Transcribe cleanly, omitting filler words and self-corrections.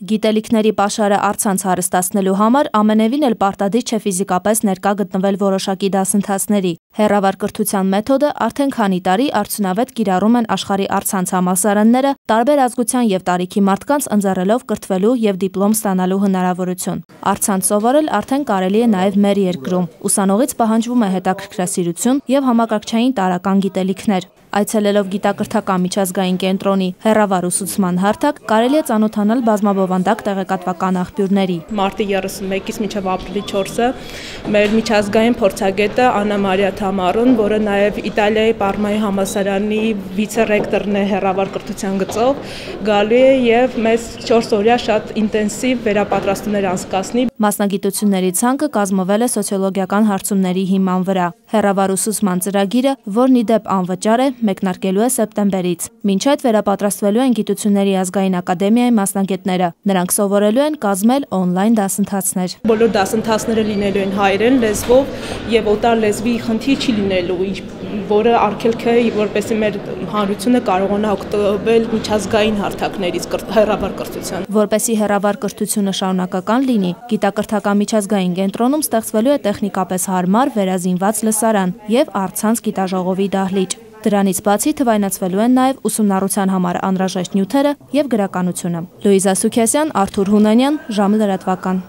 Գիտելիքների պաշարը առցանց հարստացնելու համար ամենևին էլ պարտադիր չէ ֆիզիկապես ներկա գտնվել որոշակի դասընթացների։ Հեռավար կրթության մեթոդը արդեն քանի տարի արդյունավետ կիրառում են աշխարհի առցանց համալսարանները, տարբեր ազգության եւ տարիքի մարդկանց ընձեռելով կրթվելու եւ դիպլոմ ստանալու հնարավորություն։ Առցանց սովորել արդեն կարելի է նաեւ մեր երկրում։ Ուսանողից պահանջվում է հետաքրքրասիրություն եւ համակարգչային տարրական գիտելիքներ։ Այցելելով գիտակրթական միջազգային կենտրոնի հեռավար ուսուցման հարթակ կարելի է ծանոթանալ բազմաբովանդակ տեղեկատվական աղբյուրների։ Մարտի 31-ից մինչև ապրիլի 4-ը մեր միջազգային փորձագետը Աննա Մարիա Թամարուն, որը նաև Իտալիայի Պարմայի համալսարանի վիցե-ռեկտորն է հեռավար կրթության գծով, գալու է եւ մեզ 4 օրյա շատ ինտենսիվ վերապատրաստումներ անցկացնի։ Մասնագիտությունների ցանկը կազմվել է սոցիոլոգիական հարցումների հիման վրա։ Հեռավար ուսուցման ծրագիրը, որն ի դեպ անվճար է, մեկնարկելու է սեպտեմբերից։ Մինչ այդ վերապատրաստվելու են Գիտությունների ազգային ակադեմիայի մասնագետները։ Նրանք սովորելու են կազմել օնլայն դասընթացներ։ Բոլոր դասընթացները լինելու են հայերեն լեզվով եւ օտար լեզվի խնդիր չի լինելու, որը արգելք է, որպեսզի մեր հանրությունը կարողանա օգտվել միջազգային հարթակներից հեռավար կրթության։ Որպեսզի հեռավար կրթությունը շարունակական լինի, գիտակրթական միջազգային կենտրոնում ստեղծվելու է տեխնիկապես հարմար վերազինված լսարան եւ առցանց գիտաժողովի դահլիճ։ Դրանից բացի թվայնացվելու են նաև ուսումնառության համար անհրաժեշտ նյութերը եւ գրականությունը։ Լուիզա Սուքիասյան, Արթուր Հունանյան, ժամը լրատվական։